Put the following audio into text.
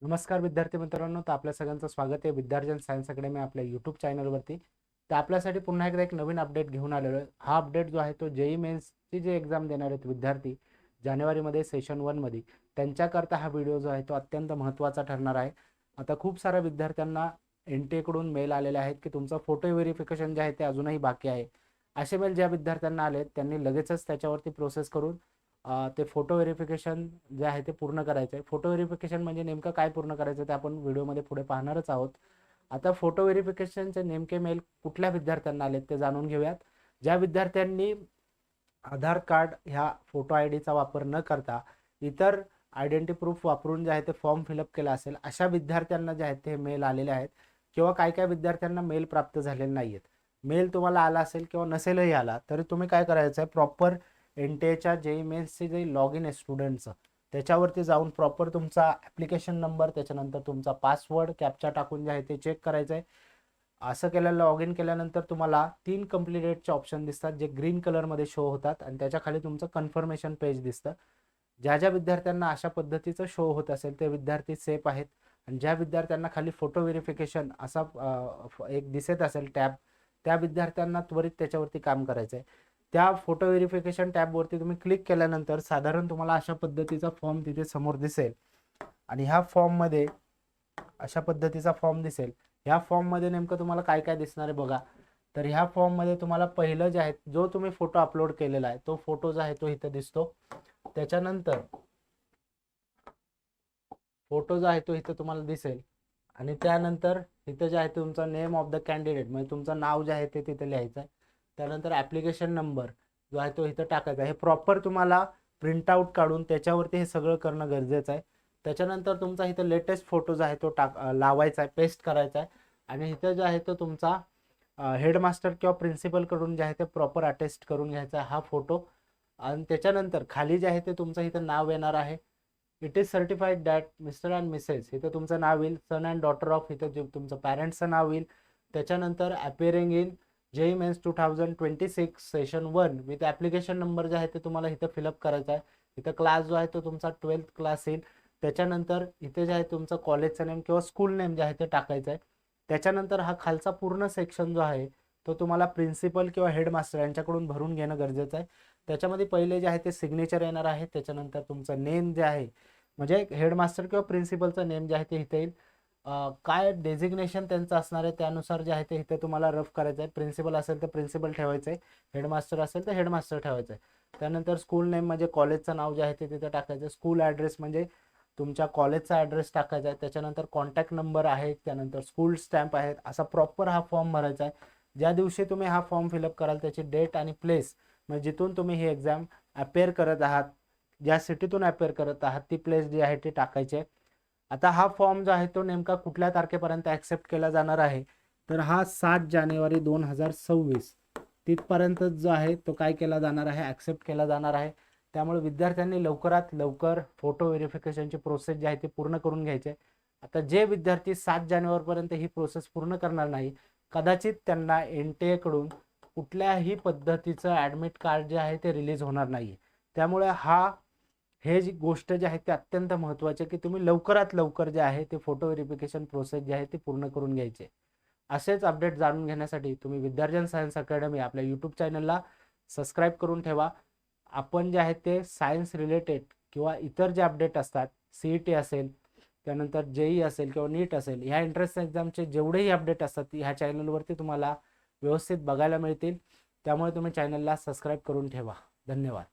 नमस्कार विद्यार्थी मित्रांनो, तर आपल्या सगळ्यांचं स्वागत आहे विद्यार्जन सायन्स अकॅडमी आपल्या यूट्यूब चॅनलवरती. तर आपल्यासाठी पुन्हा एकदा एक नवीन अपडेट घेऊन आलेलो आहे. हा अपडेट जो आहे तो जेई मेन्सची जे एक्झाम देणार आहेत विद्यार्थी जानेवारीमध्ये सेशन 1 मध्ये, त्यांच्याकरता हा व्हिडिओ जो आहे तो अत्यंत महत्त्वाचा ठरणार आहे. आता खूप साऱ्या विद्यार्थ्यांना NTA कडून मेल आलेले आहेत की तुमचं फोटो व्हेरिफिकेशन जे आहे ते अजूनही बाकी आहे. असे मेल ज्या विद्यार्थ्यांना आले त्यांनी लगेचच त्याच्यावरती प्रोसेस करून ते फोटो व्हेरिफिकेशन जे आहे ते पूर्ण करायचं आहे. फोटो व्हेरिफिकेशन म्हणजे नेमकं काय पूर्ण करायचं ते आपण व्हिडिओमध्ये पुढे पाहणारच आहोत. आता फोटो व्हेरिफिकेशनचे नेमके मेल कुठल्या विद्यार्थ्यांना आलेत ते जाणून घेऊयात. ज्या विद्यार्थ्यांनी आधार कार्ड ह्या फोटो ID चा वापर न करता इतर आयडेंटिटी प्रूफ वापरून जे आहे ते फॉर्म फिलअप केला असेल, अशा विद्यार्थ्यांना जे आहेत ते मेल आलेले आहेत. किंवा काही काही विद्यार्थ्यांना मेल प्राप्त झालेले नाही आहेत. मेल तुम्हाला आला असेल किंवा नसेलही आला तरी तुम्ही काय करायचं आहे, प्रॉपर NTAच्या जेई मेन्सचे जे लॉग इन आहे स्टुडंटचं, त्याच्यावरती जाऊन प्रॉपर तुमचा ॲप्लिकेशन नंबर, त्याच्यानंतर तुमचा पासवर्ड कॅप्चा टाकून जे आहे ते चेक करायचं आहे. असं केलं, लॉग इन केल्यानंतर तुम्हाला 3 कंप्लीटेडचे ऑप्शन दिसतात जे ग्रीन कलरमध्ये शो होतात आणि त्याच्या खाली तुमचं कन्फर्मेशन पेज दिसतं. ज्या ज्या विद्यार्थ्यांना अशा पद्धतीचं शो होत असेल ते विद्यार्थी सेफ आहेत. आणि ज्या विद्यार्थ्यांना खाली फोटो व्हेरिफिकेशन असा एक दिसत असेल टॅब, त्या विद्यार्थ्यांना त्वरित त्याच्यावरती काम करायचं आहे. त्या फोटो व्हेरिफिकेशन टॅबवरती तुम्ही क्लिक केल्यानंतर साधारण तुम्हाला अशा पद्धतीचा फॉर्म तिथे समोर दिसेल. आणि ह्या फॉर्ममध्ये अशा पद्धतीचा फॉर्म दिसेल. ह्या फॉर्ममध्ये नेमकं तुम्हाला काय काय दिसणार आहे बघा. तर ह्या फॉर्ममध्ये तुम्हाला पहिलं जे आहे, जो तुम्ही फोटो अपलोड केलेला आहे तो फोटो जो आहे तो इथं दिसतो. त्याच्यानंतर फोटो जो आहे तो इथं तुम्हाला दिसेल. आणि त्यानंतर इथं जे आहे तुमचा नेम ऑफ द कॅन्डिडेट म्हणजे तुमचं नाव जे आहे ते तिथे लिहायचं आहे. त्यानंतर ॲप्लिकेशन नंबर जो आहे तो इथं टाकायचा आहे. हे प्रॉपर तुम्हाला प्रिंटआउट काढून त्याच्यावरती हे सगळं करणं गरजेचं आहे. त्याच्यानंतर तुमचा इथं लेटेस्ट फोटो जो आहे तो लावायचा आहे, पेस्ट करायचा आहे. आणि इथं जो आहे तो तुमचा हेडमास्टर किंवा प्रिन्सिपलकडून जे आहे ते प्रॉपर अटेस्ट करून घ्यायचा आहे हा फोटो. आणि त्याच्यानंतर खाली जे आहे ते तुमचं इथं नाव येणार आहे. It is certified that mister and Mrs, इथं तुमचं नाव येईल. सन अँड डॉटर ऑफ, इथं जे तुमचं पॅरेंट्सचं नाव येईल. त्याच्यानंतर अपिअरिंग इन जेई मेन्स 2026 सेशन 1 विथ ॲप्लिकेशन नंबर जे आहे ते तुम्हाला इथं फिलअप करायचा आहे. इथं क्लास जो आहे तो तुमचा 12th क्लास येईल. त्याच्यानंतर इथे जे आहे तुमचं कॉलेजचं नेम किंवा स्कूल नेम जे आहे ते टाकायचं आहे. त्याच्यानंतर हा खालचा पूर्ण सेक्शन जो आहे तो तुम्हाला प्रिन्सिपल किंवा हेडमास्टर यांच्याकडून भरून घेणं गरजेचं आहे. त्याच्यामध्ये पहिले जे आहे ते सिग्नेचर येणार आहे. त्याच्यानंतर तुमचं नेम जे आहे म्हणजे हेडमास्टर किंवा प्रिन्सिपलचं नेम जे आहे ते इथे येईल. काय डेझिग्नेशन त्यांचं असणार आहे त्यानुसार जे आहे ते इथे तुम्हाला रफ करायचं आहे. प्रिन्सिपल असेल तर प्रिन्सिपल ठेवायचं आहे, हेडमास्टर असेल तर हेडमास्टर ठेवायचं आहे. त्यानंतर स्कूल नेम म्हणजे कॉलेजचं नाव जे आहे ते तिथे टाकायचं. स्कूल ॲड्रेस म्हणजे तुमच्या कॉलेजचा ॲड्रेस टाकायचा आहे. त्याच्यानंतर कॉन्टॅक्ट नंबर आहे, त्यानंतर स्कूल स्टॅम्प आहेत. असा प्रॉपर हा फॉर्म भरायचा आहे. ज्या दिवशी तुम्ही हा फॉर्म फिलअप कराल त्याची डेट आणि प्लेस म्हणजे जिथून तुम्ही ही एक्झाम अपेअर करत आहात, ज्या सिटीतून अपेअर करत आहात ती प्लेस जी आहे ती टाकायची आहे. आता हा फॉर्म जो आहे तो नेमका कुठल्या तारखेपर्यंत ॲक्सेप्ट केला जाणार आहे, तर हा 7 जानेवारी 2026 तिथपर्यंत जो आहे तो काय केला जाणार आहे, ॲक्सेप्ट केला जाणार आहे. त्यामुळे विद्यार्थ्यांनी लवकरात लवकर फोटो व्हेरिफिकेशनची प्रोसेस जी आहे ती पूर्ण करून घ्यायची आहे. आता जे विद्यार्थी 7 जानेवारीपर्यंत ही प्रोसेस पूर्ण करणार नाही, कदाचित त्यांना NTA कडून कुठल्याही पद्धतीचं ॲडमिट कार्ड जे आहे ते रिलीज होणार नाही. त्यामुळे हे जी गोष्ट जी आहे ती अत्यंत महत्त्वाची आहे की तुम्ही लवकरात लवकर जे आहे ते फोटो व्हेरिफिकेशन प्रोसेस जी आहे ती पूर्ण करून घ्यायची. असेच अपडेट जाणून घेण्यासाठी तुम्ही विद्यार्जन सायन्स अकॅडमी आपल्या यूट्यूब चॅनलला सबस्क्राईब करून ठेवा. आपण जे आहे ते सायन्स रिलेटेड किंवा इतर जे अपडेट असतात, CET असेल, त्यानंतर JEE असेल किंवा नीट असेल, ह्या एंट्रन्स एक्झामचे जेवढेही अपडेट असतात ह्या चॅनलवरती तुम्हाला व्यवस्थित बघायला मिळतील. त्यामुळे तुम्ही चॅनलला सबस्क्राईब करून ठेवा. धन्यवाद.